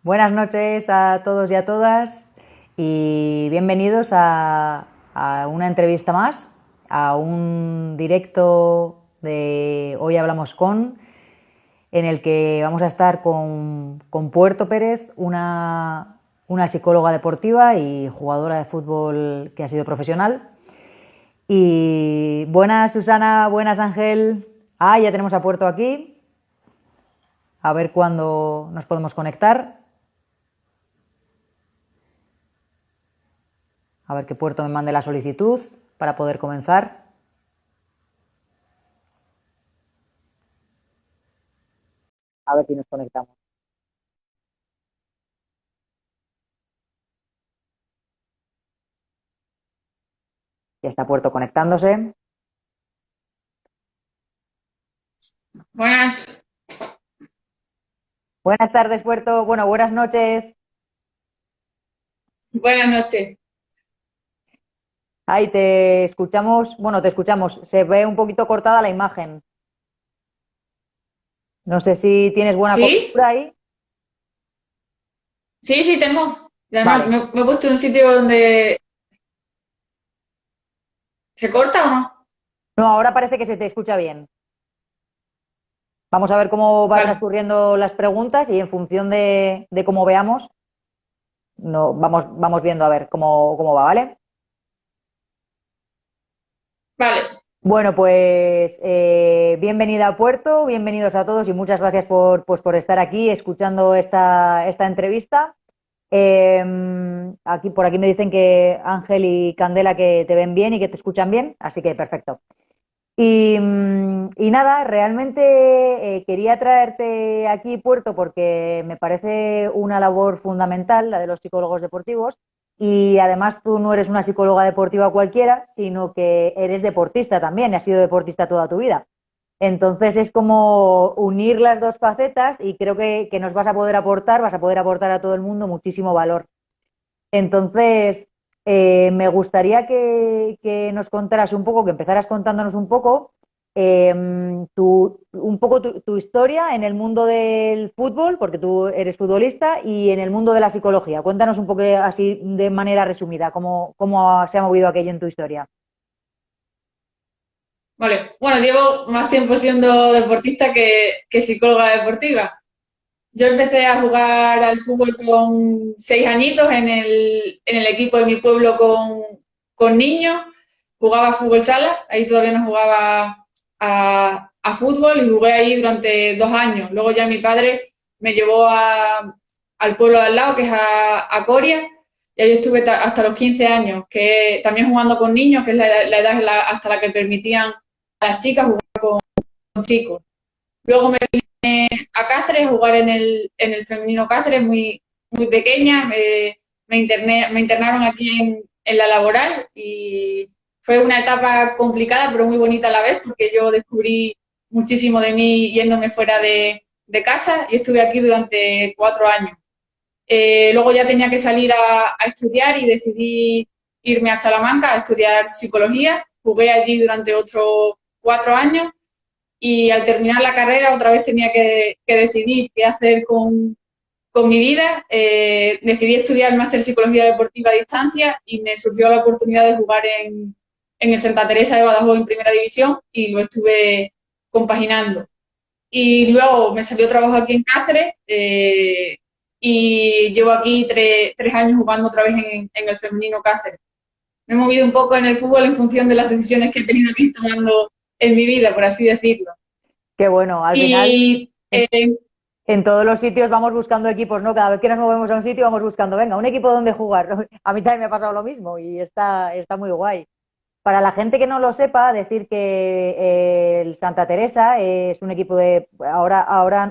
Buenas noches a todos y a todas y bienvenidos a una entrevista más, a un directo de Hoy Hablamos con, en el que vamos a estar con Puerto Pérez, una psicóloga deportiva y jugadora de fútbol que ha sido profesional. Y buenas Susana, buenas Ángel. Ya tenemos a Puerto aquí. A ver cuándo nos podemos conectar. A ver que Puerto me mande la solicitud para poder comenzar. A ver si nos conectamos. Ya está Puerto conectándose. Buenas, Buenas tardes, Puerto. Bueno, buenas noches. buenas noches. Ahí te escuchamos. Bueno, te escuchamos. Se ve un poquito cortada la imagen. No sé si tienes buena ¿Sí? cobertura ahí. Sí, tengo. Y además Vale. me he puesto en un sitio donde se corta o no. No, ahora parece que se te escucha bien. Vamos a ver cómo va Vale, transcurriendo las preguntas y en función de cómo veamos, no, vamos viendo a ver cómo va, ¿vale? vale. Bueno, pues bienvenida a Puerto, bienvenidos a todos y muchas gracias por estar aquí escuchando esta entrevista. Por aquí me dicen que Ángel y Candela que te ven bien y que te escuchan bien, así que perfecto. Y nada, realmente quería traerte aquí, Puerto, porque me parece una labor fundamental la de los psicólogos deportivos y además tú no eres una psicóloga deportiva cualquiera, sino que eres deportista también, y has sido deportista toda tu vida. Entonces es como unir las dos facetas y creo que nos vas a poder aportar a todo el mundo muchísimo valor. Entonces, me gustaría que nos contaras un poco, que empezaras contándonos un poco, tu historia en el mundo del fútbol, porque tú eres futbolista, y en el mundo de la psicología. Cuéntanos un poco así de manera resumida, cómo se ha movido aquello en tu historia. Vale. Bueno, llevo más tiempo siendo deportista que psicóloga deportiva. Yo empecé a jugar al fútbol con 6 añitos en el equipo de mi pueblo con niños. Jugaba fútbol sala, ahí todavía no jugaba a fútbol y jugué ahí durante 2 años. Luego ya mi padre me llevó al pueblo de al lado, que es a Coria, y ahí estuve hasta los 15 años, que también jugando con niños, que es la edad hasta la que permitían a las chicas jugar con chicos. Luego me a Cáceres, a jugar en el femenino Cáceres, muy, muy pequeña. Me internaron aquí en la laboral y fue una etapa complicada, pero muy bonita a la vez, porque yo descubrí muchísimo de mí yéndome fuera de casa y estuve aquí durante 4 años. Luego ya tenía que salir a estudiar y decidí irme a Salamanca a estudiar psicología. Jugué allí durante otros 4 años y al terminar la carrera otra vez tenía que decidir qué hacer con mi vida. Decidí estudiar el máster Psicología Deportiva a distancia y me surgió la oportunidad de jugar en el Santa Teresa de Badajoz en Primera División y lo estuve compaginando. Y luego me salió trabajo aquí en Cáceres y llevo aquí 3 años jugando otra vez en el femenino Cáceres. Me he movido un poco en el fútbol en función de las decisiones que he tenido que ir tomando en mi vida, por así decirlo. Qué bueno, al final Y en todos los sitios vamos buscando equipos, ¿no? Cada vez que nos movemos a un sitio vamos buscando, venga, un equipo donde jugar. A mí también me ha pasado lo mismo y está muy guay. Para la gente que no lo sepa, decir que el Santa Teresa es un equipo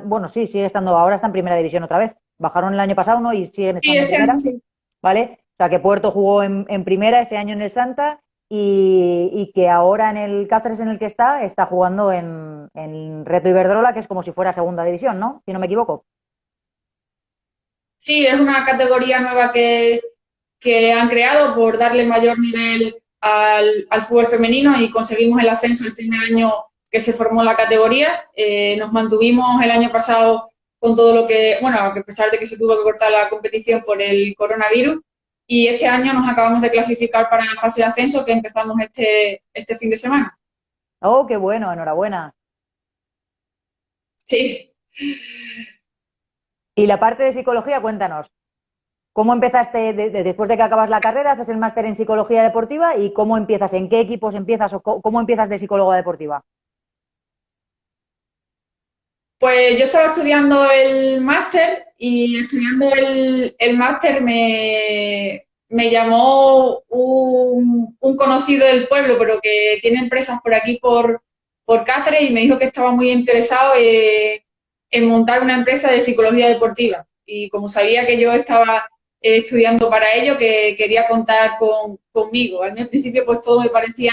bueno, sí, sigue estando, ahora está en primera división otra vez. Bajaron el año pasado, ¿no? Y siguen sí, estando en primera. sí. ¿Vale? O sea, que Puerto jugó en primera ese año en el Santa y que ahora en el Cáceres en el que está jugando en Reto Iberdrola, que es como si fuera segunda división, ¿no? Si no me equivoco. Sí, es una categoría nueva que han creado por darle mayor nivel al fútbol femenino y conseguimos el ascenso el primer año que se formó la categoría. Nos mantuvimos el año pasado con todo lo que, bueno, a pesar de que se tuvo que cortar la competición por el coronavirus. Y este año nos acabamos de clasificar para la fase de ascenso que empezamos este fin de semana. Oh, qué bueno, enhorabuena. Sí. Y la parte de psicología, cuéntanos. ¿Cómo empezaste después de que acabas la carrera, haces el máster en psicología deportiva y cómo empiezas? ¿En qué equipos empiezas o cómo empiezas de psicóloga deportiva? Pues yo estaba estudiando el máster y estudiando el máster me llamó un conocido del pueblo, pero que tiene empresas por aquí, por Cáceres, y me dijo que estaba muy interesado en montar una empresa de psicología deportiva. Y como sabía que yo estaba estudiando para ello, que quería contar conmigo. Al principio pues todo me parecía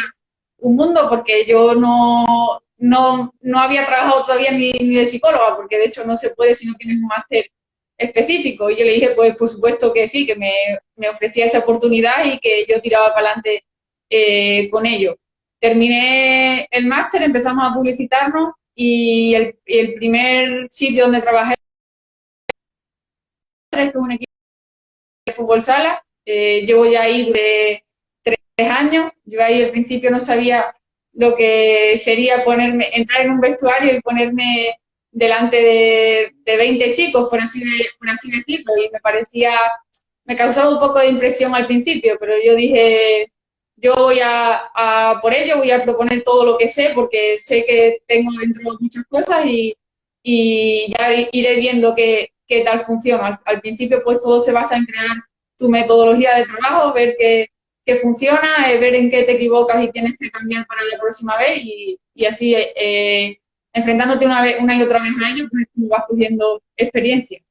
un mundo porque yo no había trabajado todavía ni de psicóloga, porque de hecho no se puede si no tienes un máster específico. Y yo le dije, pues por supuesto que sí, que me ofrecía esa oportunidad y que yo tiraba para adelante con ello. Terminé el máster, empezamos a publicitarnos y el primer sitio donde trabajé es un equipo de fútbol sala. Llevo ya ahí de 3 años. Yo ahí al principio no sabía lo que sería entrar en un vestuario y ponerme delante de 20 chicos, por así decirlo, y me causaba un poco de impresión al principio, pero yo dije, yo voy por ello, voy a proponer todo lo que sé, porque sé que tengo dentro muchas cosas y ya iré viendo qué tal funciona. Al principio, pues todo se basa en crear tu metodología de trabajo, ver qué funciona, ver en qué te equivocas y tienes que cambiar para la próxima vez y así enfrentándote una y otra vez a ello, pues vas cogiendo experiencia.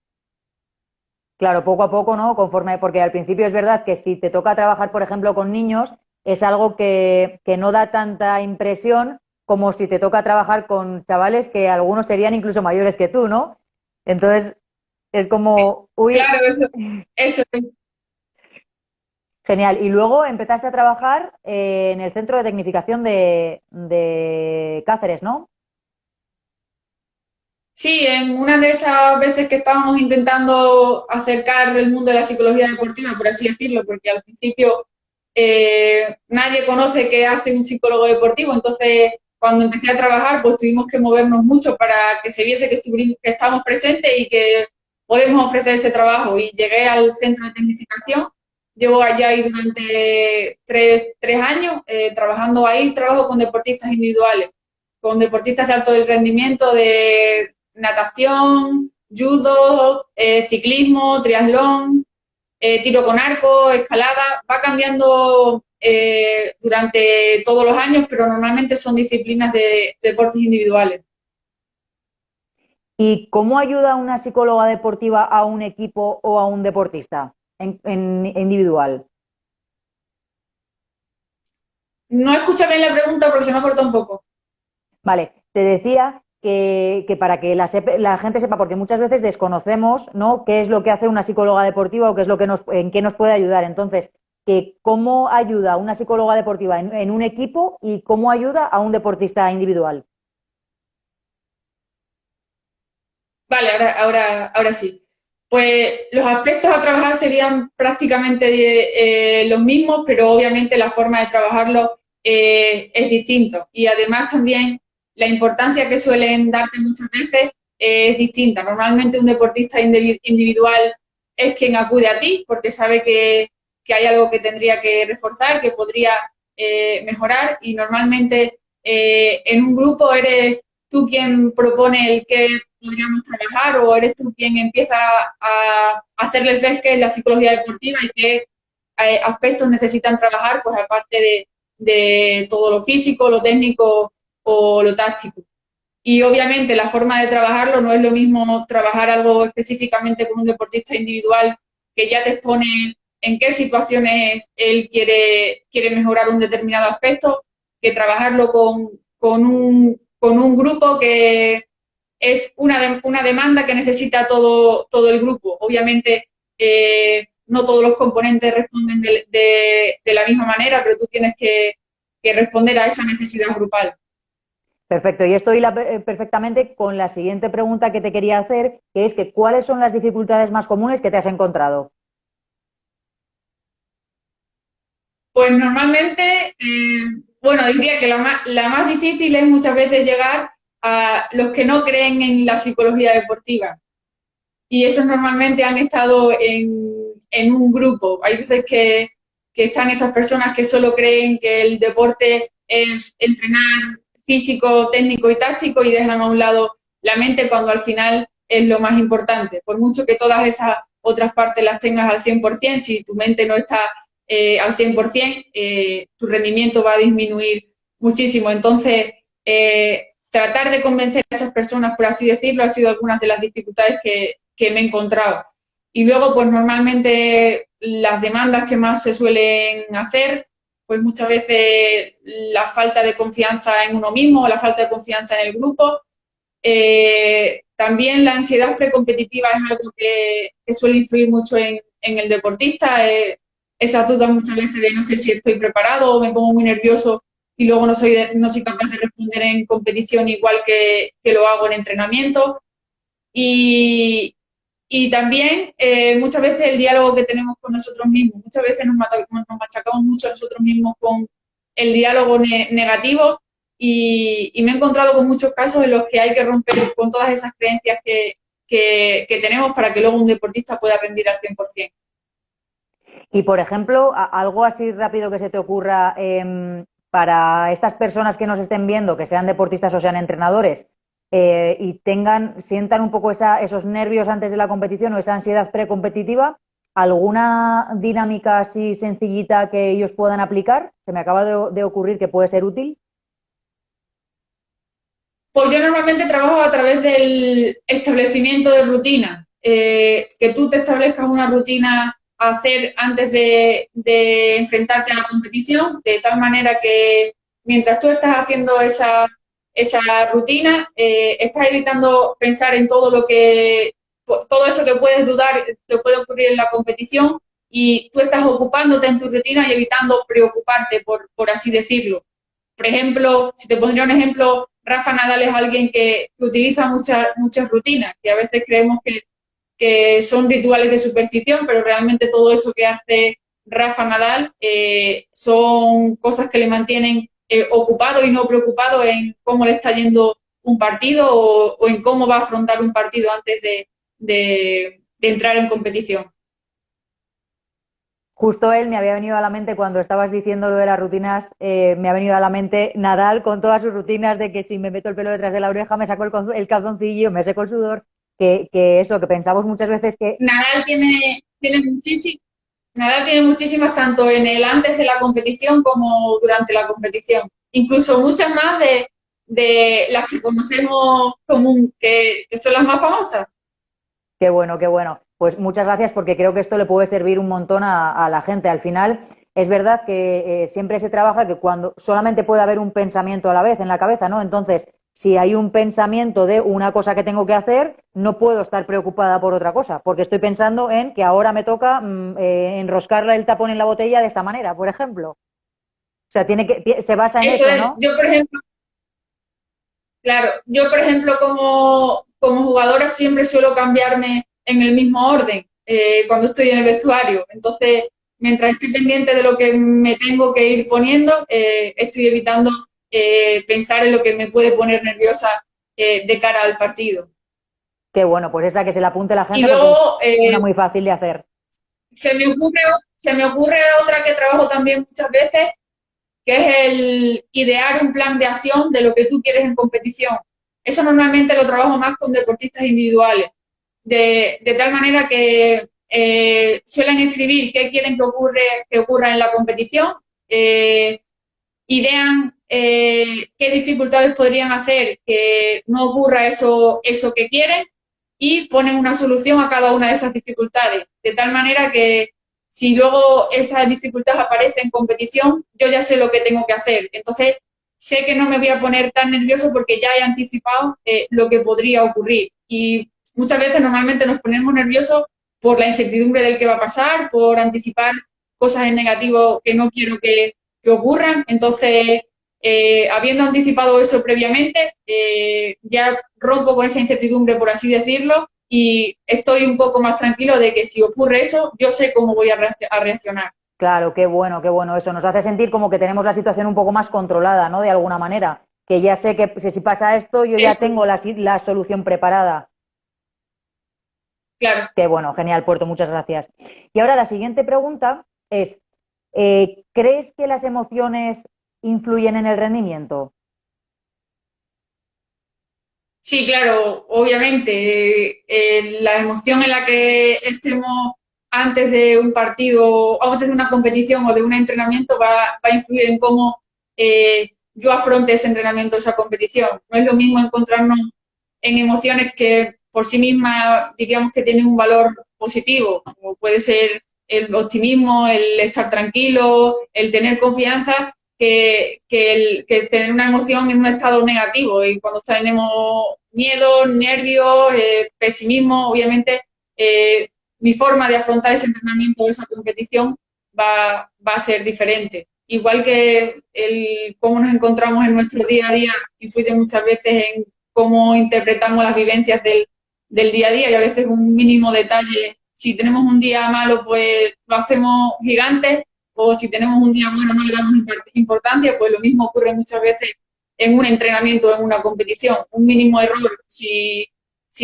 Claro, poco a poco, ¿no? Conforme, porque al principio es verdad que si te toca trabajar, por ejemplo, con niños, es algo que no da tanta impresión como si te toca trabajar con chavales que algunos serían incluso mayores que tú, ¿no? Entonces, es como, uy, Claro, eso. genial. Y luego empezaste a trabajar en el Centro de Tecnificación de Cáceres, ¿no? Sí, en una de esas veces que estábamos intentando acercar el mundo de la psicología deportiva, por así decirlo, porque al principio nadie conoce qué hace un psicólogo deportivo, entonces cuando empecé a trabajar pues tuvimos que movernos mucho para que se viese que estamos presentes y que podemos ofrecer ese trabajo. Y llegué al centro de tecnificación, llevo allá ahí durante tres años trabajando ahí, trabajo con deportistas individuales, con deportistas de alto rendimiento, de natación, judo, ciclismo, triatlón, tiro con arco, escalada. Va cambiando durante todos los años, pero normalmente son disciplinas de deportes individuales. ¿Y cómo ayuda una psicóloga deportiva a un equipo o a un deportista en individual? No escucha bien la pregunta porque se me ha cortado un poco. Vale, te decía que para que la gente sepa, porque muchas veces desconocemos, ¿no? Qué es lo que hace una psicóloga deportiva o qué es lo que en qué nos puede ayudar. Entonces, que cómo ayuda una psicóloga deportiva en un equipo y cómo ayuda a un deportista individual. Vale, ahora sí. Pues los aspectos a trabajar serían prácticamente los mismos, pero obviamente la forma de trabajarlo es distinto. Y además también la importancia que suelen darte muchas veces es distinta. Normalmente un deportista individual es quien acude a ti porque sabe que hay algo que tendría que reforzar, que podría mejorar, y normalmente en un grupo eres tú quien propone el que podríamos trabajar, o eres tú quien empieza a hacerles ver qué es la psicología deportiva y qué aspectos necesitan trabajar, pues aparte de todo lo físico, lo técnico o lo táctico. Y obviamente la forma de trabajarlo no es lo mismo trabajar algo específicamente con un deportista individual que ya te expone en qué situaciones él quiere mejorar un determinado aspecto, que trabajarlo con un grupo que es una demanda que necesita todo el grupo. Obviamente no todos los componentes responden de la misma manera, pero tú tienes que responder a esa necesidad grupal. Perfecto, y esto hila perfectamente con la siguiente pregunta que te quería hacer, que es que ¿cuáles son las dificultades más comunes que te has encontrado? Pues normalmente, bueno, diría que la más difícil es muchas veces llegar a los que no creen en la psicología deportiva. Y esos normalmente han estado en un grupo. Hay veces que están esas personas que solo creen que el deporte es entrenar físico, técnico y táctico y dejan a un lado la mente cuando al final es lo más importante. Por mucho que todas esas otras partes las tengas al 100%, si tu mente no está al 100%, tu rendimiento va a disminuir muchísimo. Entonces, tratar de convencer a esas personas, por así decirlo, ha sido algunas de las dificultades que me he encontrado. Y luego, pues normalmente las demandas que más se suelen hacer, pues muchas veces la falta de confianza en uno mismo, la falta de confianza en el grupo. También la ansiedad precompetitiva es algo que suele influir mucho en el deportista. Esas dudas muchas veces de no sé si estoy preparado o me pongo muy nervioso y luego no soy capaz de responder en competición igual que lo hago en entrenamiento. Y, y también muchas veces el diálogo que tenemos con nosotros mismos. Muchas veces nos machacamos mucho a nosotros mismos con el diálogo negativo y me he encontrado con muchos casos en los que hay que romper con todas esas creencias que tenemos para que luego un deportista pueda rendir al 100%. Y, por ejemplo, algo así rápido que se te ocurra para estas personas que nos estén viendo, que sean deportistas o sean entrenadores, y sientan un poco esos nervios antes de la competición o esa ansiedad precompetitiva, ¿alguna dinámica así sencillita que ellos puedan aplicar? Se me acaba de ocurrir que puede ser útil. Pues yo normalmente trabajo a través del establecimiento de rutina, que tú te establezcas una rutina a hacer antes de enfrentarte a la competición, de tal manera que mientras tú estás haciendo esa rutina, estás evitando pensar en todo eso que puedes dudar que puede ocurrir en la competición y tú estás ocupándote en tu rutina y evitando preocuparte, por así decirlo. Por ejemplo, si te pondría un ejemplo, Rafa Nadal es alguien que utiliza muchas rutinas, que a veces creemos que son rituales de superstición, pero realmente todo eso que hace Rafa Nadal son cosas que le mantienen ocupado y no preocupado en cómo le está yendo un partido o en cómo va a afrontar un partido antes de entrar en competición. Justo él me había venido a la mente cuando estabas diciendo lo de las rutinas, me ha venido a la mente Nadal con todas sus rutinas de que si me meto el pelo detrás de la oreja me saco el calzoncillo, me seco el sudor, que eso, que pensamos muchas veces que Nadal Nadal tiene muchísimas tanto en el antes de la competición como durante la competición. Incluso muchas más de las que conocemos común, que son las más famosas. qué bueno, qué bueno. Pues muchas gracias porque creo que esto le puede servir un montón a la gente. Al final, es verdad que siempre se trabaja que cuando solamente puede haber un pensamiento a la vez en la cabeza, ¿no? Entonces, si hay un pensamiento de una cosa que tengo que hacer, no puedo estar preocupada por otra cosa, porque estoy pensando en que ahora me toca enroscarle el tapón en la botella de esta manera, por ejemplo. O sea, se basa en Eso eso, es, ¿no? yo por ejemplo, claro, yo por ejemplo como jugadora siempre suelo cambiarme en el mismo orden cuando estoy en el vestuario. Entonces, mientras estoy pendiente de lo que me tengo que ir poniendo, estoy evitando pensar en lo que me puede poner nerviosa de cara al partido. Qué bueno, pues esa que se la apunte la Y gente porque es luego una muy fácil de hacer. se me ocurre otra que trabajo también muchas veces, que es el idear un plan de acción de lo que tú quieres en competición. Eso normalmente lo trabajo más con deportistas individuales, de tal manera que suelen escribir qué quieren que ocurra en la competición, idean qué dificultades podrían hacer que no ocurra eso que quieren y ponen una solución a cada una de esas dificultades, de tal manera que si luego esa dificultad aparece en competición, yo ya sé lo que tengo que hacer. Entonces, sé que no me voy a poner tan nervioso porque ya he anticipado lo que podría ocurrir. Y muchas veces normalmente nos ponemos nerviosos por la incertidumbre del que va a pasar, por anticipar cosas en negativo que no quiero que ocurran. Entonces, habiendo anticipado eso previamente, ya rompo con esa incertidumbre, por así decirlo, y estoy un poco más tranquilo de que si ocurre eso, yo sé cómo voy a reaccionar. Claro, qué bueno, qué bueno. Eso nos hace sentir como que tenemos la situación un poco más controlada, ¿no? De alguna manera. Que ya sé que si pasa esto, yo ya Eso, tengo la solución preparada. claro. Qué bueno, genial, Puerto, muchas gracias. Y ahora la siguiente pregunta es, ¿crees que las emociones influyen en el rendimiento? Sí, claro, obviamente, la emoción en la que estemos antes de un partido o antes de una competición o de un entrenamiento va a influir en cómo yo afronte ese entrenamiento o esa competición. No es lo mismo encontrarnos en emociones que por sí mismas diríamos que tienen un valor positivo, como puede ser el optimismo, el estar tranquilo, el tener confianza, que tener una emoción en un estado negativo. Y cuando tenemos miedo, nervios, pesimismo, obviamente mi forma de afrontar ese entrenamiento, esa competición, va a ser diferente. Igual que el cómo nos encontramos en nuestro día a día influye muchas veces en cómo interpretamos las vivencias del día a día y a veces un mínimo detalle. Si tenemos un día malo, pues lo hacemos gigante, o si tenemos un día bueno no le damos importancia, pues lo mismo ocurre muchas veces en un entrenamiento o en una competición. Un mínimo error, si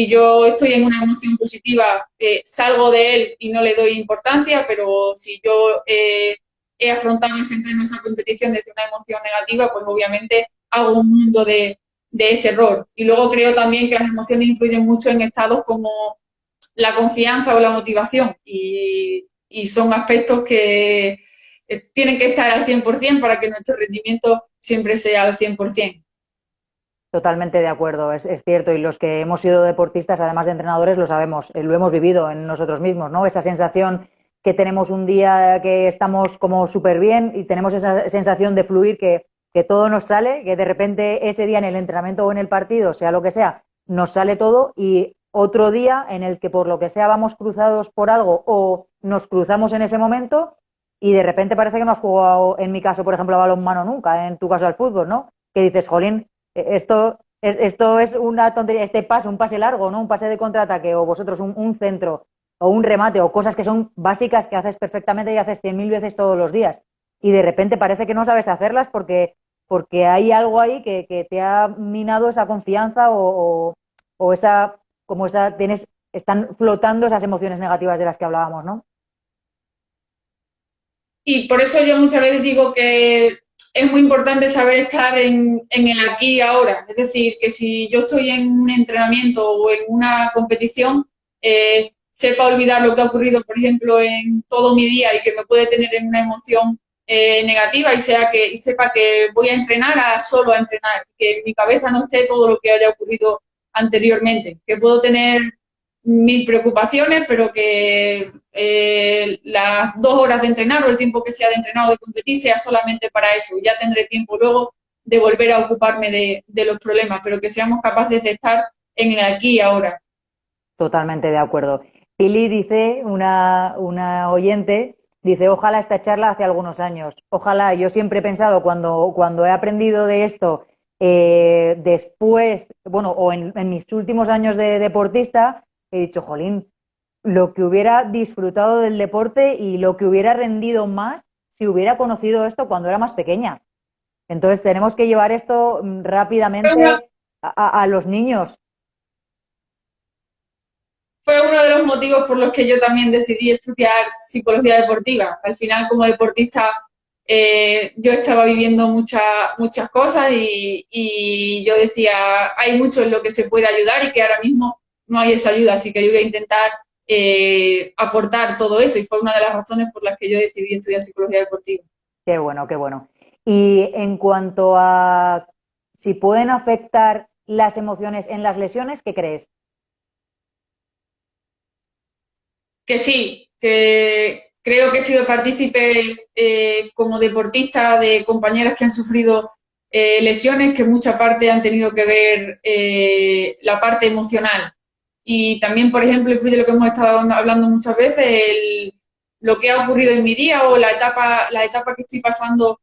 yo estoy en una emoción positiva, salgo de él y no le doy importancia, pero si yo he afrontado ese entreno, esa competición desde una emoción negativa, pues obviamente hago un mundo de ese error. Y luego creo también que las emociones influyen mucho en estados como la confianza o la motivación y son aspectos que tienen que estar al 100% para que nuestro rendimiento siempre sea al 100%. Totalmente de acuerdo, es cierto. Y los que hemos sido deportistas, además de entrenadores, lo sabemos, lo hemos vivido en nosotros mismos, ¿no? Esa sensación que tenemos un día que estamos como súper bien y tenemos esa sensación de fluir, que todo nos sale, que de repente ese día en el entrenamiento o en el partido, sea lo que sea, nos sale todo y otro día en el que por lo que sea vamos cruzados por algo o nos cruzamos en ese momento y de repente parece que no has jugado, en mi caso, por ejemplo, a balonmano nunca, en tu caso al fútbol, ¿no? Que dices, jolín, esto es una tontería, este pase, un pase largo, ¿no? Un pase de contraataque, o vosotros un centro, o un remate, o cosas que son básicas que haces perfectamente y haces 100.000 veces todos los días. Y de repente parece que no sabes hacerlas porque hay algo ahí que te ha minado esa confianza o esa, como esa, están flotando esas emociones negativas de las que hablábamos, ¿no? Y por eso yo muchas veces digo que es muy importante saber estar en el aquí y ahora. Es decir, que si yo estoy en un entrenamiento o en una competición, sepa olvidar lo que ha ocurrido, por ejemplo, en todo mi día y que me puede tener en una emoción negativa y sepa que voy a entrenar a solo a entrenar, que en mi cabeza no esté todo lo que haya ocurrido anteriormente, que puedo tener mil preocupaciones, pero que las 2 horas de entrenar o el tiempo que sea de entrenar o de competir sea solamente para eso. Ya tendré tiempo luego de volver a ocuparme de los problemas, pero que seamos capaces de estar en el aquí y ahora. Totalmente de acuerdo. Pili dice, una oyente, dice, ojalá esta charla hace algunos años. Ojalá, yo siempre he pensado cuando he aprendido de esto, después, bueno, o en mis últimos años de deportista, he dicho, jolín, lo que hubiera disfrutado del deporte y lo que hubiera rendido más si hubiera conocido esto cuando era más pequeña. Entonces tenemos que llevar esto Fue, una, rápidamente a los niños. fue uno de los motivos por los que yo también decidí estudiar psicología deportiva. Al final, como deportista, yo estaba viviendo muchas cosas y yo decía, hay mucho en lo que se puede ayudar y que ahora mismo no hay esa ayuda, así que yo voy a intentar aportar todo eso y fue una de las razones por las que yo decidí estudiar psicología deportiva. Qué bueno, qué bueno. Y en cuanto a si pueden afectar las emociones en las lesiones, ¿qué crees? Que sí, que creo que he sido partícipe como deportista de compañeras que han sufrido lesiones que en mucha parte han tenido que ver la parte emocional. Y también, por ejemplo, influye lo que hemos estado hablando muchas veces, lo que ha ocurrido en mi día o la etapa que estoy pasando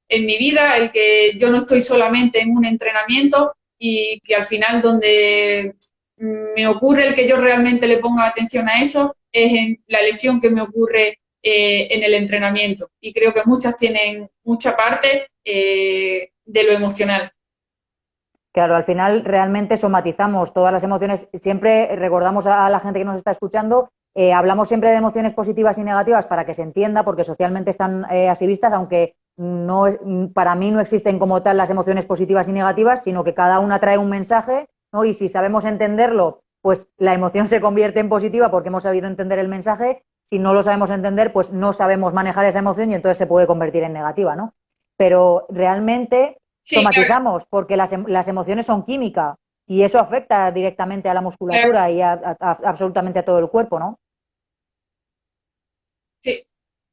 en mi vida, el que yo no estoy solamente en un entrenamiento y que al final donde me ocurre el que yo realmente le ponga atención a eso es en la lesión que me ocurre en el entrenamiento. Y creo que muchas tienen mucha parte de lo emocional. Claro, al final realmente somatizamos todas las emociones. Siempre recordamos a la gente que nos está escuchando, hablamos siempre de emociones positivas y negativas para que se entienda, porque socialmente están así vistas, aunque no, para mí no existen como tal las emociones positivas y negativas, sino que cada una trae un mensaje, ¿no? Y si sabemos entenderlo, pues la emoción se convierte en positiva porque hemos sabido entender el mensaje. Si no lo sabemos entender, pues no sabemos manejar esa emoción y entonces se puede convertir en negativa, ¿no? Pero realmente Sí, claro, somatizamos porque las emociones son química y eso afecta directamente a la claro. musculatura y absolutamente a todo el cuerpo, ¿no? Sí.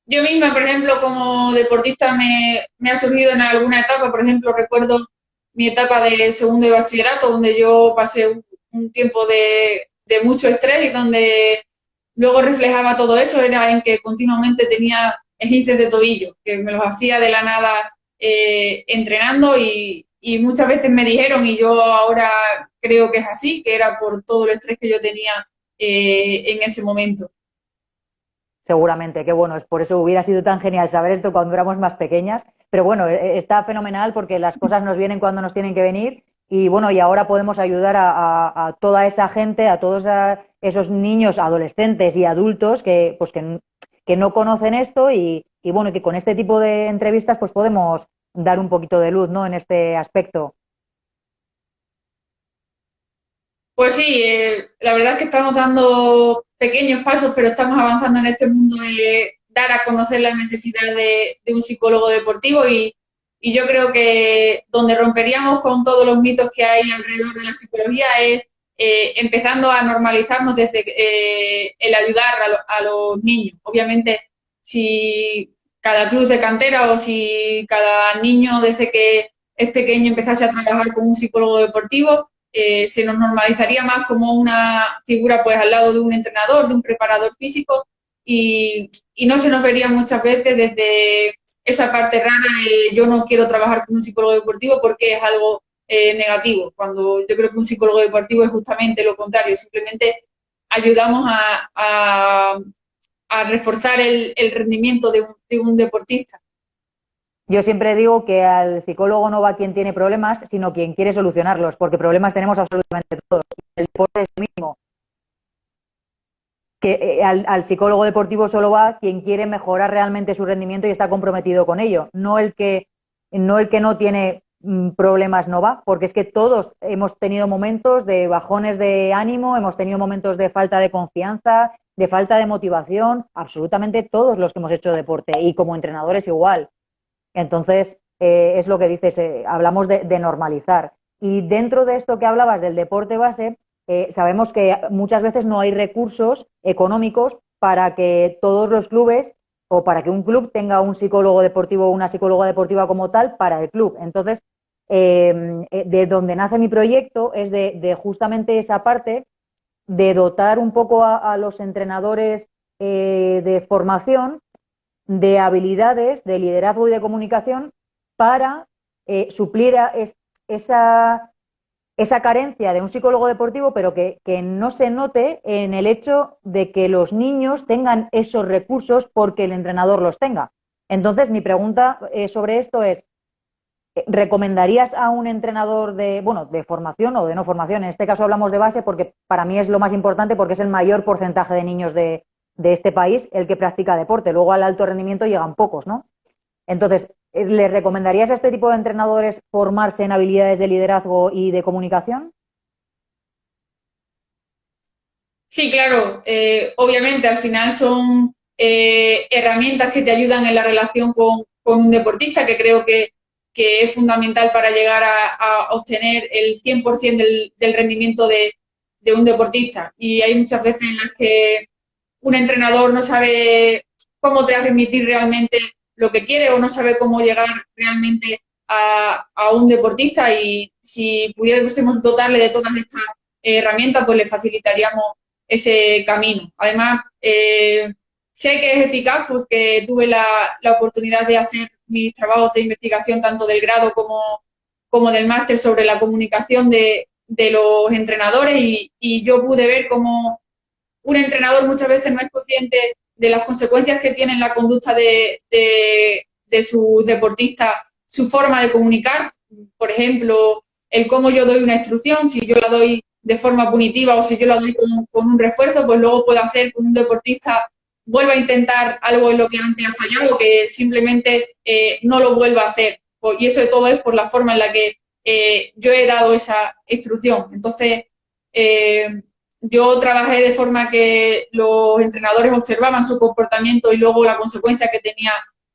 Yo misma, por ejemplo, como deportista me ha surgido en alguna etapa, por ejemplo, recuerdo mi etapa de segundo de bachillerato, donde yo pasé un tiempo de mucho estrés y donde luego reflejaba todo eso, era en que continuamente tenía esguinces de tobillo, que me los hacía de la nada entrenando y muchas veces me dijeron, y yo ahora creo que es así, que era por todo el estrés que yo tenía en ese momento. Seguramente, que bueno, es por eso hubiera sido tan genial saber esto cuando éramos más pequeñas, pero bueno, está fenomenal porque las cosas nos vienen cuando nos tienen que venir y bueno, y ahora podemos ayudar a toda esa gente, a todos esos niños, adolescentes y adultos que, pues que no conocen esto y bueno, que con este tipo de entrevistas pues podemos dar un poquito de luz, ¿no? En este aspecto. Pues sí, la verdad es que estamos dando pequeños pasos, pero estamos avanzando en este mundo de dar a conocer la necesidad de un psicólogo deportivo y yo creo que donde romperíamos con todos los mitos que hay alrededor de la psicología es empezando a normalizarnos desde el ayudar a los niños. Obviamente, si cada club de cantera o si cada niño desde que es pequeño empezase a trabajar con un psicólogo deportivo, se nos normalizaría más como una figura pues al lado de un entrenador, de un preparador físico y no se nos vería muchas veces desde esa parte rara, yo no quiero trabajar con un psicólogo deportivo porque es algo negativo, cuando yo creo que un psicólogo deportivo es justamente lo contrario, simplemente ayudamos a reforzar el rendimiento de un deportista. Yo siempre digo que al psicólogo no va quien tiene problemas, sino quien quiere solucionarlos, porque problemas tenemos absolutamente todos. El deporte es lo mismo. Que al psicólogo deportivo solo va quien quiere mejorar realmente su rendimiento y está comprometido con ello, no el que no tiene problemas no va, porque es que todos hemos tenido momentos de bajones de ánimo, hemos tenido momentos de falta de confianza, de falta de motivación, absolutamente todos los que hemos hecho deporte y como entrenadores igual. Entonces, es lo que dices, hablamos de normalizar. Y dentro de esto que hablabas del deporte base, sabemos que muchas veces no hay recursos económicos para que todos los clubes o para que un club tenga un psicólogo deportivo o una psicóloga deportiva como tal para el club. Entonces, de donde nace mi proyecto es de justamente esa parte de dotar un poco a los entrenadores de formación de habilidades de liderazgo y de comunicación para suplir esa, esa carencia de un psicólogo deportivo, pero que no se note en el hecho de que los niños tengan esos recursos porque el entrenador los tenga. Entonces, mi pregunta sobre esto es, ¿recomendarías a un entrenador de, bueno, de formación o de no formación? En este caso hablamos de base porque para mí es lo más importante porque es el mayor porcentaje de niños de este país el que practica deporte. Luego al alto rendimiento llegan pocos, ¿no? Entonces, ¿le recomendarías a este tipo de entrenadores formarse en habilidades de liderazgo y de comunicación? Sí, claro, obviamente al final son herramientas que te ayudan en la relación con un deportista, que creo que es fundamental para llegar a obtener el 100% del rendimiento de un deportista. Y hay muchas veces en las que un entrenador no sabe cómo transmitir realmente lo que quiere o no sabe cómo llegar realmente a un deportista y si pudiésemos dotarle de todas estas herramientas, pues le facilitaríamos ese camino. Además, sé que es eficaz porque tuve la oportunidad de hacer mis trabajos de investigación, tanto del grado como del máster, sobre la comunicación de los entrenadores y yo pude ver cómo un entrenador muchas veces no es consciente de las consecuencias que tiene en la conducta de sus deportistas su forma de comunicar. Por ejemplo, el cómo yo doy una instrucción, si yo la doy de forma punitiva o si yo la doy con un refuerzo, pues luego puedo hacer que un deportista vuelva a intentar algo en lo que antes ha fallado, que simplemente no lo vuelva a hacer. Y eso de todo es por la forma en la que yo he dado esa instrucción. Entonces, yo trabajé de forma que los entrenadores observaban su comportamiento y luego la consecuencia que tenía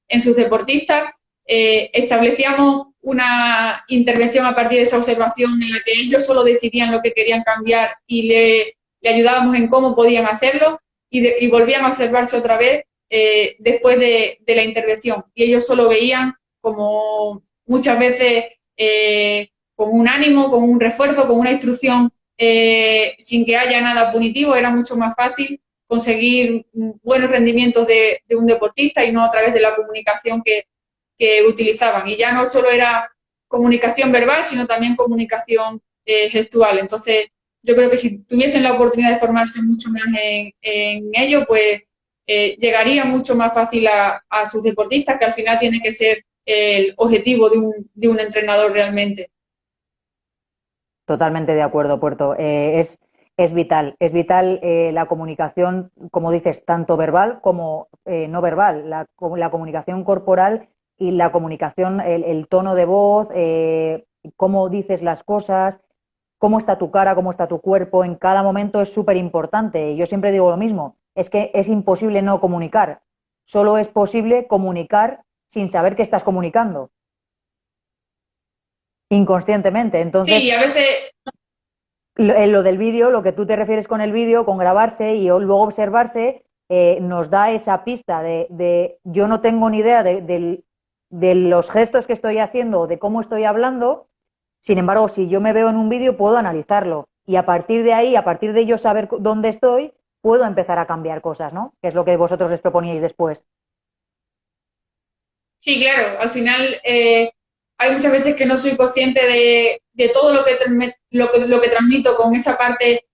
en sus deportistas. Establecíamos una intervención a partir de esa observación en la que ellos solo decidían lo que querían cambiar y le ayudábamos en cómo podían hacerlo y volvían a observarse otra vez después de la intervención. Y ellos solo veían como muchas veces con un ánimo, con un refuerzo, con una instrucción sin que haya nada punitivo, era mucho más fácil conseguir buenos rendimientos de un deportista y no a través de la comunicación que utilizaban. Y ya no solo era comunicación verbal, sino también comunicación gestual. Entonces, yo creo que si tuviesen la oportunidad de formarse mucho más en ello, pues llegaría mucho más fácil a sus deportistas, que al final tiene que ser el objetivo de un entrenador realmente. Totalmente de acuerdo, Puerto. Es vital la comunicación, como dices, tanto verbal como no verbal, la comunicación corporal y la comunicación, el tono de voz, cómo dices las cosas, cómo está tu cara, cómo está tu cuerpo, en cada momento es súper importante. Yo siempre digo lo mismo, es que es imposible no comunicar, solo es posible comunicar sin saber que estás comunicando, inconscientemente. Entonces, Sí, a veces en lo del vídeo, lo que tú te refieres con el vídeo, con grabarse y luego observarse, nos da esa pista de yo no tengo ni idea de los gestos que estoy haciendo o de cómo estoy hablando. Sin embargo, si yo me veo en un vídeo, puedo analizarlo y a partir de ahí, a partir de yo saber dónde estoy, puedo empezar a cambiar cosas, ¿no? Que es lo que vosotros les proponíais después. sí, claro, al final hay muchas veces que no soy consciente de todo lo que transmito con esa parte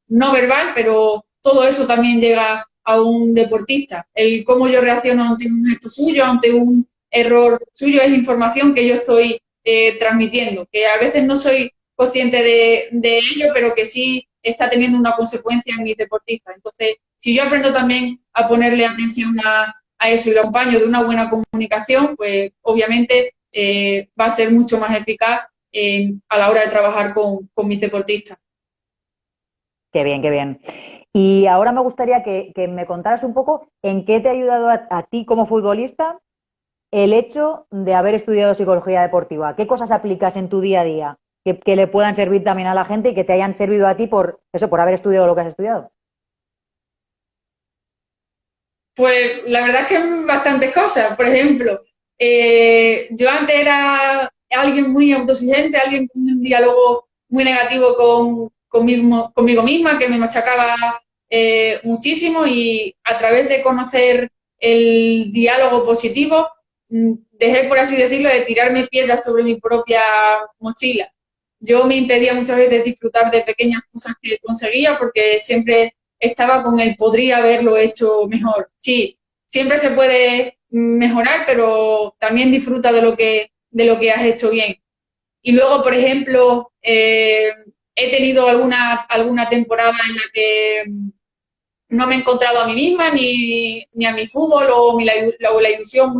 no verbal, pero todo eso también llega a un deportista. El cómo yo reacciono ante un gesto suyo, ante un error suyo, es información que yo estoy transmitiendo, que a veces no soy consciente de ello, pero que sí está teniendo una consecuencia en mis deportistas. Entonces, si yo aprendo también a ponerle atención a eso y lo acompaño de una buena comunicación, pues obviamente va a ser mucho más eficaz a la hora de trabajar con mis deportistas. Qué bien, qué bien. Y ahora me gustaría que me contaras un poco en qué te ha ayudado a ti como futbolista el hecho de haber estudiado psicología deportiva. ¿Qué cosas aplicas en tu día a día que le puedan servir también a la gente y que te hayan servido a ti por eso, por haber estudiado lo que has estudiado? Pues la verdad es que bastantes cosas. Por ejemplo, yo antes era alguien muy autoexigente, alguien con un diálogo muy negativo conmigo misma, que me machacaba muchísimo y a través de conocer el diálogo positivo, dejé, por así decirlo, de tirarme piedras sobre mi propia mochila. Yo me impedía muchas veces disfrutar de pequeñas cosas que conseguía porque siempre estaba con el podría haberlo hecho mejor. Sí, siempre se puede mejorar, pero también disfruta de lo que has hecho bien. Y luego, por ejemplo, he tenido alguna temporada en la que no me he encontrado a mí misma ni a mi fútbol o la ilusión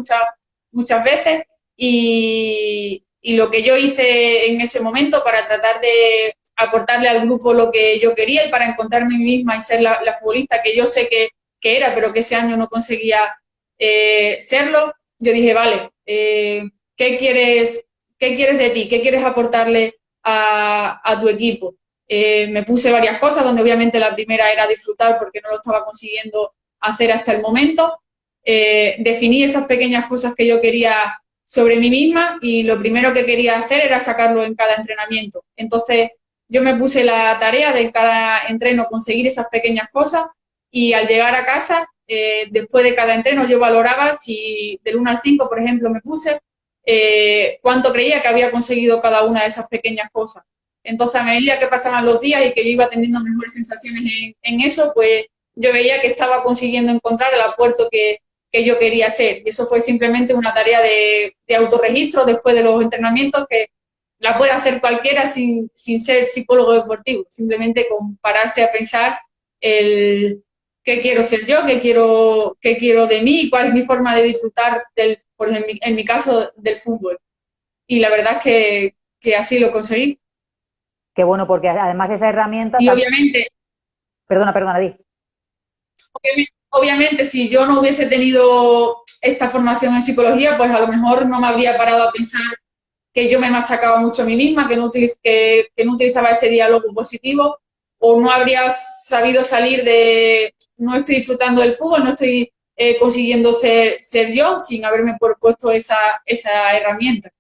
muchas veces y lo que yo hice en ese momento para tratar de aportarle al grupo lo que yo quería y para encontrarme a mí misma y ser la futbolista que yo sé que era, pero que ese año no conseguía serlo, yo dije, vale, ¿qué quieres de ti? ¿Qué quieres aportarle a tu equipo? Me puse varias cosas, donde obviamente la primera era disfrutar porque no lo estaba consiguiendo hacer hasta el momento. Definí esas pequeñas cosas que yo quería sobre mí misma y lo primero que quería hacer era sacarlo en cada entrenamiento. Entonces yo me puse la tarea de en cada entreno conseguir esas pequeñas cosas y al llegar a casa después de cada entreno yo valoraba si del 1 al 5, por ejemplo, me puse, cuánto creía que había conseguido cada una de esas pequeñas cosas. Entonces, a medida que pasaban los días y que yo iba teniendo mejores sensaciones en eso, pues yo veía que estaba consiguiendo encontrar el apuerto que yo quería hacer. Y eso fue simplemente una tarea de autorregistro después de los entrenamientos que la puede hacer cualquiera sin ser psicólogo deportivo, simplemente compararse a pensar el qué quiero ser yo, qué quiero de mí, cuál es mi forma de disfrutar en mi caso, del fútbol. Y la verdad es que así lo conseguí. Qué bueno, porque además esa herramienta... Y obviamente, Perdona, di. obviamente, si yo no hubiese tenido esta formación en psicología, pues a lo mejor no me habría parado a pensar que yo me machacaba mucho a mí misma, que no utilizaba ese diálogo positivo, o no habría sabido salir de no estoy disfrutando del fútbol, no estoy consiguiendo ser yo sin haberme propuesto esa herramienta.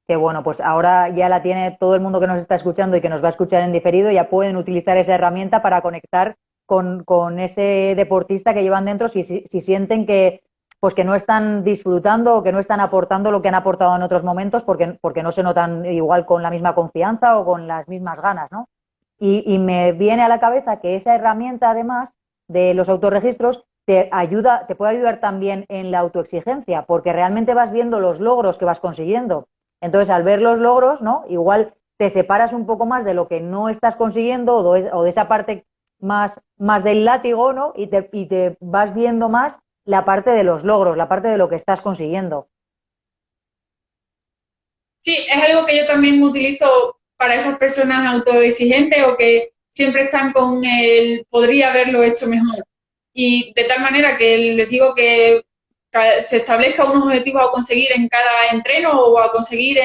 Qué bueno, pues ahora ya la tiene todo el mundo que nos está escuchando y que nos va a escuchar en diferido, ya pueden utilizar esa herramienta para conectar con ese deportista que llevan dentro si sienten que, pues que no están disfrutando o que no están aportando lo que han aportado en otros momentos porque no se notan igual con la misma confianza o con las mismas ganas, ¿no? Y me viene a la cabeza que esa herramienta, además de los autorregistros, te puede ayudar también en la autoexigencia, porque realmente vas viendo los logros que vas consiguiendo. Entonces, al ver los logros, ¿no? Igual te separas un poco más de lo que no estás consiguiendo o de esa parte más del látigo, ¿no? Y te vas viendo más la parte de los logros, la parte de lo que estás consiguiendo. Sí, es algo que yo también utilizo para esas personas autoexigentes o que siempre están con el podría haberlo hecho mejor. Y de tal manera que les digo que se establezca unos objetivos a conseguir en cada entreno o a conseguir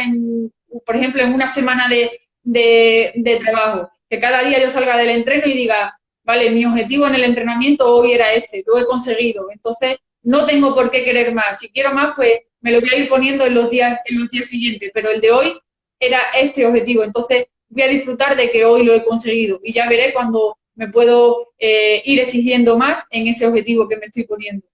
por ejemplo, en una semana de trabajo. Que cada día yo salga del entreno y diga, vale, mi objetivo en el entrenamiento hoy era este, lo he conseguido. Entonces, no tengo por qué querer más. Si quiero más, pues me lo voy a ir poniendo en los días siguientes, pero el de hoy era este objetivo. Entonces, voy a disfrutar de que hoy lo he conseguido y ya veré cuando me puedo ir exigiendo más en ese objetivo que me estoy poniendo.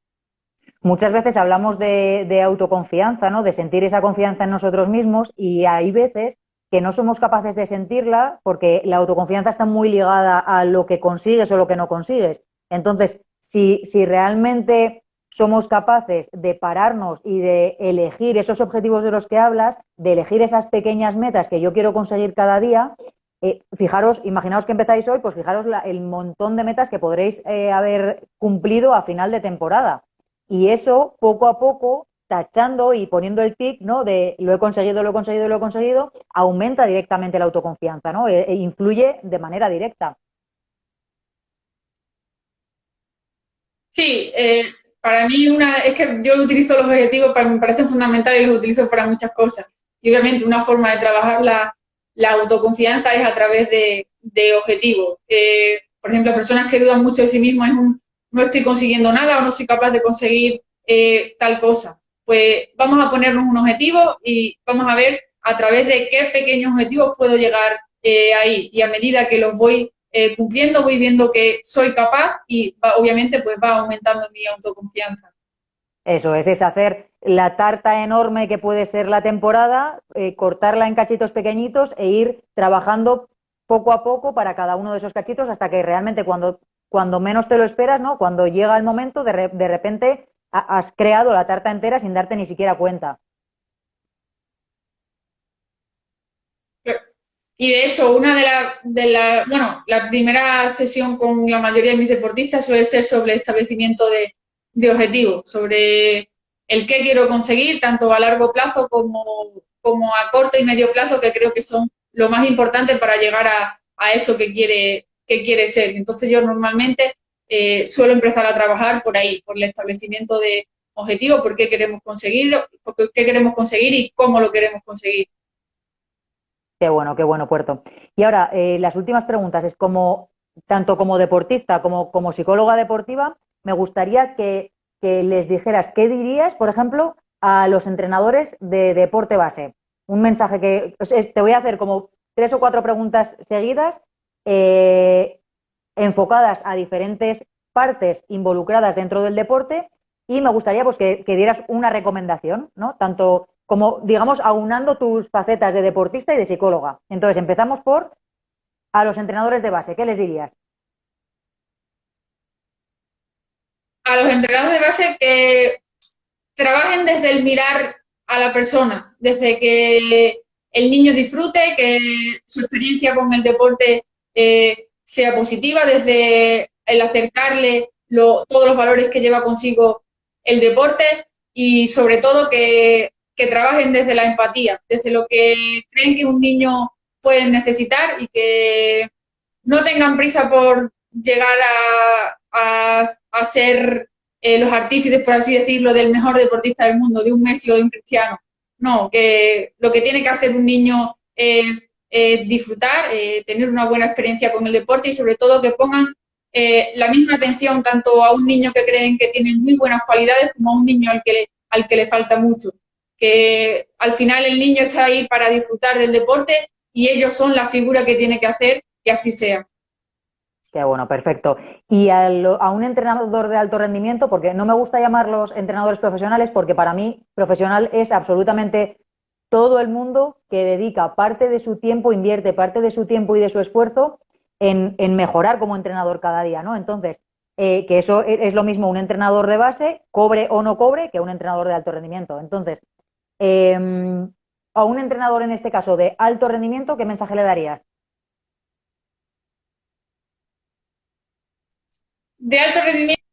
Muchas veces hablamos de autoconfianza, ¿no? De sentir esa confianza en nosotros mismos y hay veces que no somos capaces de sentirla porque la autoconfianza está muy ligada a lo que consigues o lo que no consigues. Entonces, si realmente somos capaces de pararnos y de elegir esos objetivos de los que hablas, de elegir esas pequeñas metas que yo quiero conseguir cada día, fijaros, imaginaos que empezáis hoy, pues fijaros el montón de metas que podréis haber cumplido a final de temporada. Y eso, poco a poco, tachando y poniendo el tic, ¿no? De lo he conseguido, lo he conseguido, lo he conseguido, aumenta directamente la autoconfianza, ¿no? Influye de manera directa. Sí, para mí es que yo utilizo los objetivos, me parecen fundamentales y los utilizo para muchas cosas. Y obviamente una forma de trabajar la autoconfianza es a través de objetivos. Por ejemplo, personas que dudan mucho de sí mismas no estoy consiguiendo nada o no soy capaz de conseguir tal cosa. Pues vamos a ponernos un objetivo y vamos a ver a través de qué pequeños objetivos puedo llegar ahí. Y a medida que los voy cumpliendo, voy viendo que soy capaz y obviamente pues va aumentando mi autoconfianza. Eso es hacer la tarta enorme que puede ser la temporada, cortarla en cachitos pequeñitos e ir trabajando poco a poco para cada uno de esos cachitos hasta que realmente cuando menos te lo esperas, ¿no? Cuando llega el momento, de repente has creado la tarta entera sin darte ni siquiera cuenta. Y de hecho, bueno, la primera sesión con la mayoría de mis deportistas suele ser sobre el establecimiento de objetivos, sobre el qué quiero conseguir, tanto a largo plazo como a corto y medio plazo, que creo que son lo más importante para llegar a eso que quiere ser. Entonces yo normalmente suelo empezar a trabajar por ahí, por el establecimiento de objetivos, por qué queremos conseguir y cómo lo queremos conseguir. Qué bueno, Puerto. Y ahora, las últimas preguntas es tanto como deportista como psicóloga deportiva, me gustaría que les dijeras qué dirías, por ejemplo, a los entrenadores de deporte base. Un mensaje te voy a hacer como 3 o 4 preguntas seguidas, enfocadas a diferentes partes involucradas dentro del deporte y me gustaría pues, que dieras una recomendación, ¿no? Tanto como, digamos, aunando tus facetas de deportista y de psicóloga. Entonces, empezamos por a los entrenadores de base. ¿Qué les dirías? A los entrenadores de base que trabajen desde el mirar a la persona, desde que el niño disfrute, que su experiencia con el deporte sea positiva, desde el acercarle todos los valores que lleva consigo el deporte y sobre todo que trabajen desde la empatía, desde lo que creen que un niño puede necesitar y que no tengan prisa por llegar a ser los artífices, por así decirlo, del mejor deportista del mundo, de un Messi o de un Cristiano. No, que lo que tiene que hacer un niño es disfrutar, tener una buena experiencia con el deporte y sobre todo que pongan la misma atención tanto a un niño que creen que tiene muy buenas cualidades como a un niño al que le falta mucho. Que al final el niño está ahí para disfrutar del deporte y ellos son la figura que tiene que hacer que así sea. Qué bueno, perfecto. Y a un entrenador de alto rendimiento, porque no me gusta llamarlos entrenadores profesionales, porque para mí profesional es absolutamente todo el mundo que dedica parte de su tiempo, invierte parte de su tiempo y de su esfuerzo en mejorar como entrenador cada día, ¿no? Entonces, que eso es lo mismo un entrenador de base, cobre o no cobre, que un entrenador de alto rendimiento. Entonces, eh, a un entrenador en este caso de alto rendimiento, ¿qué mensaje le darías? De alto rendimiento,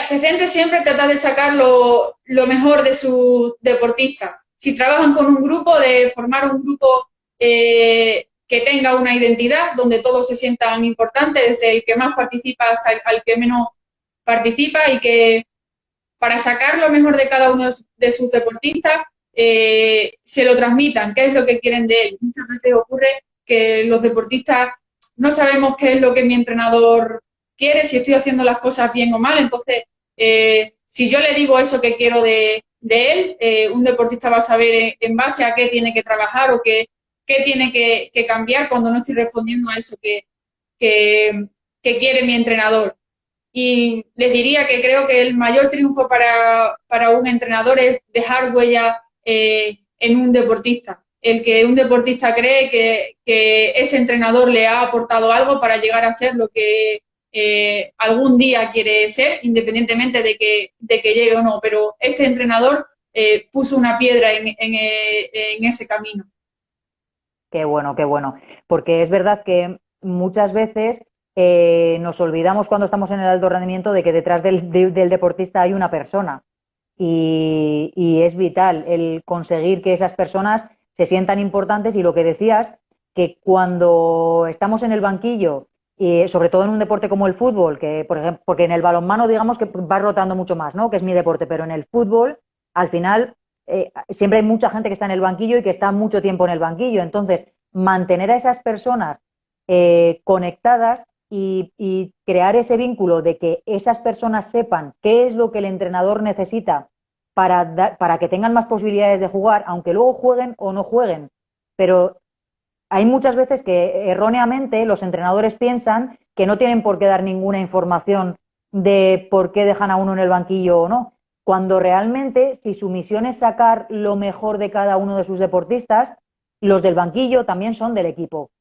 se centre siempre en tratar de sacar lo mejor de sus deportistas. Si trabajan con un grupo, de formar un grupo que tenga una identidad, donde todos se sientan importantes, desde el que más participa hasta al que menos participa y que para sacar lo mejor de cada uno de sus deportistas se lo transmitan, qué es lo que quieren de él. Muchas veces ocurre que los deportistas no sabemos qué es lo que mi entrenador quiere, si estoy haciendo las cosas bien o mal. Entonces, si yo le digo eso que quiero de él, un deportista va a saber en base a qué tiene que trabajar o qué tiene que cambiar cuando no estoy respondiendo a eso que, que quiere mi entrenador. Y les diría que creo que el mayor triunfo para un entrenador es dejar huella en un deportista. El que un deportista cree que ese entrenador le ha aportado algo para llegar a ser lo que algún día quiere ser, independientemente de que llegue o no. Pero este entrenador puso una piedra en ese camino. Qué bueno, qué bueno. Porque es verdad que muchas veces nos olvidamos cuando estamos en el alto rendimiento de que detrás del deportista hay una persona. Y es vital el conseguir que esas personas se sientan importantes y lo que decías, que cuando estamos en el banquillo, y sobre todo en un deporte como el fútbol, que por ejemplo, porque en el balonmano digamos que va rotando mucho más, ¿no? Que es mi deporte, pero en el fútbol, al final siempre hay mucha gente que está en el banquillo y que está mucho tiempo en el banquillo. Entonces, mantener a esas personas conectadas y crear ese vínculo de que esas personas sepan qué es lo que el entrenador necesita para que tengan más posibilidades de jugar, aunque luego jueguen o no jueguen. Pero hay muchas veces que erróneamente los entrenadores piensan que no tienen por qué dar ninguna información de por qué dejan a uno en el banquillo o no, cuando realmente si su misión es sacar lo mejor de cada uno de sus deportistas, los del banquillo también son del equipo.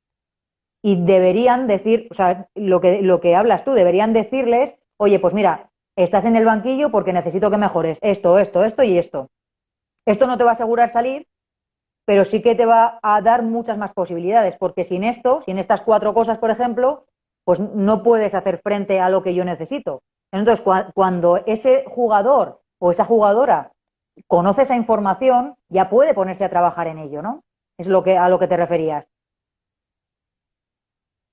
Y deberían decir, o sea, lo que hablas tú, deberían decirles, oye, pues mira, estás en el banquillo porque necesito que mejores esto, esto, esto y esto. Esto no te va a asegurar salir, pero sí que te va a dar muchas más posibilidades, porque sin esto, sin estas cuatro cosas, por ejemplo, pues no puedes hacer frente a lo que yo necesito. Entonces, cuando ese jugador o esa jugadora conoce esa información, ya puede ponerse a trabajar en ello, ¿no? Es a lo que te referías.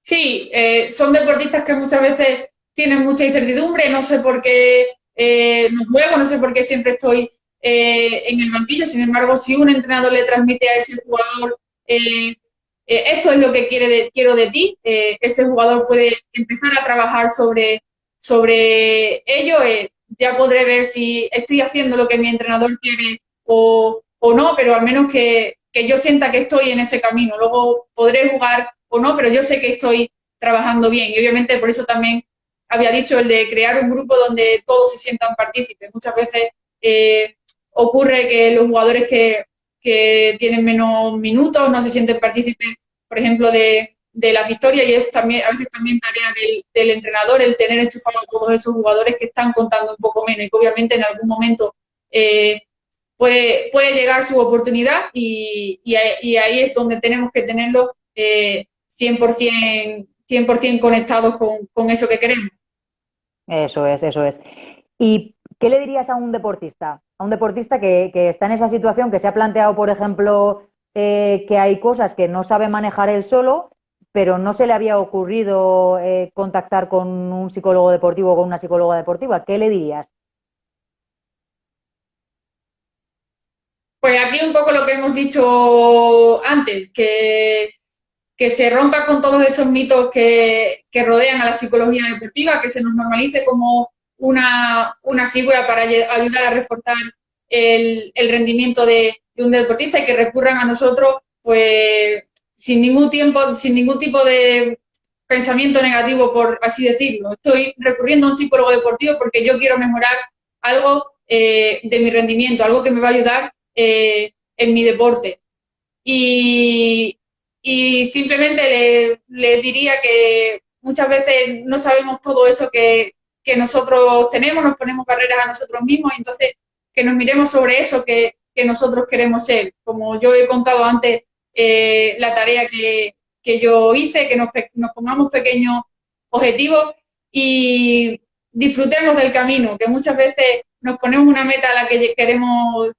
Sí, son deportistas que muchas veces tienen mucha incertidumbre, no sé por qué no juego, no sé por qué siempre estoy en el banquillo. Sin embargo, si un entrenador le transmite a ese jugador esto es lo que quiero de ti, ese jugador puede empezar a trabajar sobre ello. Ya podré ver si estoy haciendo lo que mi entrenador quiere o no, pero al menos que yo sienta que estoy en ese camino. Luego podré jugar o no, pero yo sé que estoy trabajando bien. Y obviamente por eso también había dicho, el de crear un grupo donde todos se sientan partícipes. Muchas veces ocurre que los jugadores que tienen menos minutos no se sienten partícipes, por ejemplo, de las victorias, y es también, a veces también tarea del entrenador el tener enchufados a todos esos jugadores que están contando un poco menos y que obviamente en algún momento puede llegar su oportunidad y ahí es donde tenemos que tenerlos 100% conectados con eso que queremos. Eso es, eso es. ¿Y qué le dirías a un deportista? A un deportista que está en esa situación, que se ha planteado, por ejemplo, que hay cosas que no sabe manejar él solo, pero no se le había ocurrido contactar con un psicólogo deportivo o con una psicóloga deportiva. ¿Qué le dirías? Pues aquí un poco lo que hemos dicho antes, que se rompa con todos esos mitos que rodean a la psicología deportiva, que se nos normalice como una figura para ayudar a reforzar el rendimiento de un deportista y que recurran a nosotros pues sin ningún tipo de pensamiento negativo, por así decirlo. Estoy recurriendo a un psicólogo deportivo porque yo quiero mejorar algo de mi rendimiento, algo que me va a ayudar en mi deporte. Y, y simplemente les diría que muchas veces no sabemos todo eso que nosotros tenemos, nos ponemos barreras a nosotros mismos, y entonces que nos miremos sobre eso que nosotros queremos ser. Como yo he contado antes, la tarea que yo hice, que nos pongamos pequeños objetivos y disfrutemos del camino, que muchas veces nos ponemos una meta a la que queremos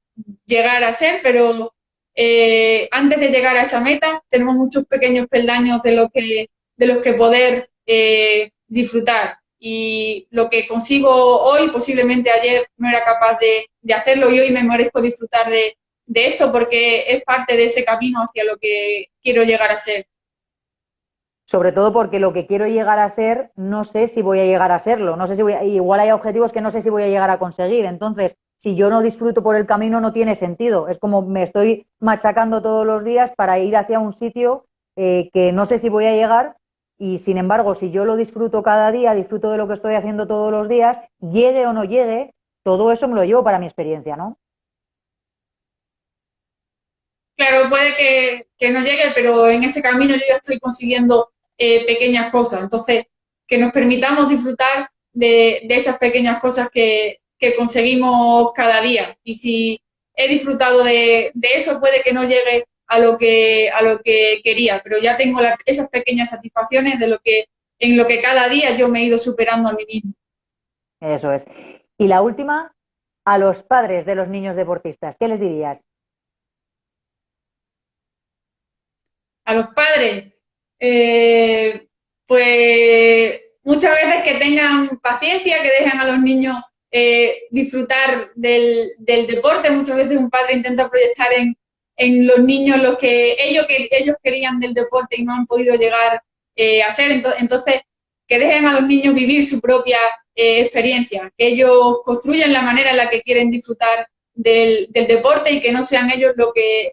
llegar a ser, pero antes de llegar a esa meta tenemos muchos pequeños peldaños de los que poder disfrutar. Y lo que consigo hoy, posiblemente ayer no era capaz de hacerlo, y hoy me merezco disfrutar de esto porque es parte de ese camino hacia lo que quiero llegar a ser. Sobre todo porque lo que quiero llegar a ser, no sé si voy a llegar a serlo. No sé si igual hay objetivos que no sé si voy a llegar a conseguir. Entonces, si yo no disfruto por el camino, no tiene sentido. Es como me estoy machacando todos los días para ir hacia un sitio que no sé si voy a llegar. Y sin embargo, si yo lo disfruto cada día, disfruto de lo que estoy haciendo todos los días, llegue o no llegue, todo eso me lo llevo para mi experiencia, ¿no? Claro, puede que no llegue, pero en ese camino yo ya estoy consiguiendo pequeñas cosas. Entonces, que nos permitamos disfrutar de esas pequeñas cosas que conseguimos cada día. Y si he disfrutado de eso, puede que no llegue a lo que quería, pero ya tengo esas pequeñas satisfacciones en lo que cada día yo me he ido superando a mí mismo. Eso es. Y la última, a los padres de los niños deportistas, ¿qué les dirías? A los padres, eh, pues muchas veces que tengan paciencia, que dejen a los niños disfrutar del deporte. Muchas veces un padre intenta proyectar en los niños lo que ellos querían del deporte y no han podido llegar a ser. Entonces, que dejen a los niños vivir su propia experiencia, que ellos construyan la manera en la que quieren disfrutar del deporte y que no sean ellos los que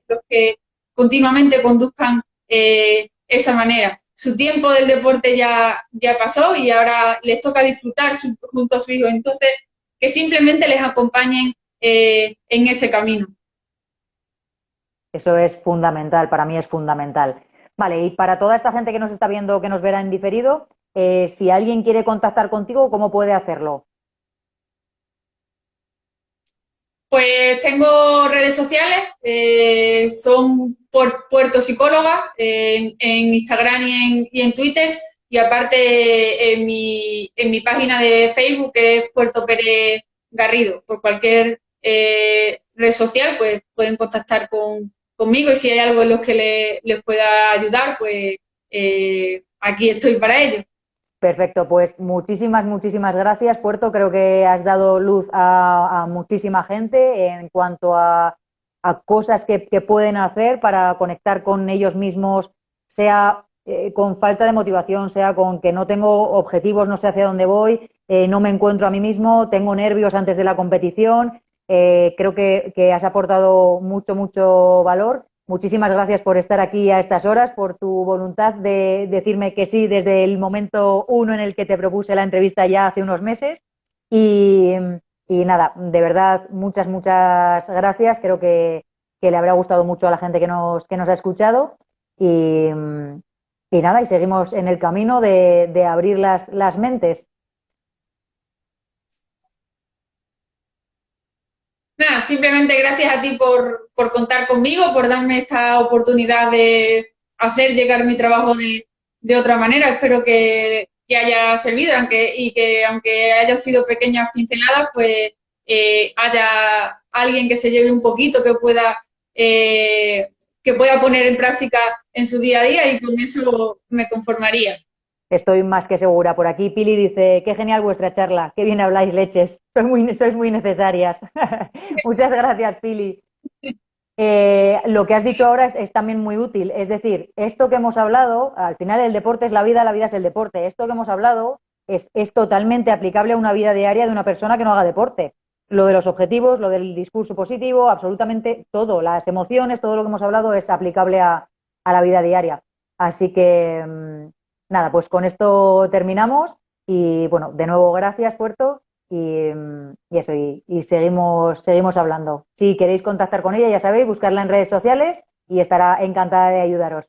continuamente conduzcan esa manera. Su tiempo del deporte ya pasó y ahora les toca disfrutar junto a su hijo. Entonces, que simplemente les acompañen en ese camino. Eso es fundamental, para mí es fundamental. Vale, y para toda esta gente que nos está viendo, que nos verá en diferido, si alguien quiere contactar contigo, ¿cómo puede hacerlo? Pues tengo redes sociales, son por Puerto Psicóloga, en Instagram y en Twitter, y aparte en mi página de Facebook, que es Puerto Pérez Garrido. Por cualquier red social, pues pueden contactar conmigo, y si hay algo en lo que les pueda ayudar, pues aquí estoy para ello. Perfecto, pues muchísimas, muchísimas gracias, Puerto. Creo que has dado luz a muchísima gente en cuanto a cosas que pueden hacer para conectar con ellos mismos, sea con falta de motivación, sea con que no tengo objetivos, no sé hacia dónde voy, no me encuentro a mí mismo, tengo nervios antes de la competición. Creo que has aportado mucho, mucho valor muchísimas gracias por estar aquí a estas horas, por tu voluntad de decirme que sí desde el momento uno en el que te propuse la entrevista ya hace unos meses. Y, y nada, de verdad, muchas gracias. Creo que le habrá gustado mucho a la gente que nos ha escuchado. Y, y nada, y seguimos en el camino de abrir las mentes. Nada, simplemente gracias a ti por contar conmigo, por darme esta oportunidad de hacer llegar mi trabajo de otra manera. Espero que haya servido y que aunque haya sido pequeñas pinceladas, pues haya alguien que se lleve un poquito, que pueda poner en práctica en su día a día y con eso me conformaría. Estoy más que segura. Por aquí Pili dice, qué genial vuestra charla, qué bien habláis leches, sois muy necesarias. Muchas gracias, Pili. Lo que has dicho ahora es también muy útil. Es decir, esto que hemos hablado, al final el deporte es la vida es el deporte. Esto que hemos hablado es totalmente aplicable a una vida diaria de una persona que no haga deporte. Lo de los objetivos, lo del discurso positivo, absolutamente todo, las emociones, todo lo que hemos hablado es aplicable a la vida diaria. Así que, nada, pues con esto terminamos y bueno, de nuevo gracias, Puerto. Y eso, y seguimos hablando. Si queréis contactar con ella, ya sabéis, buscarla en redes sociales y estará encantada de ayudaros.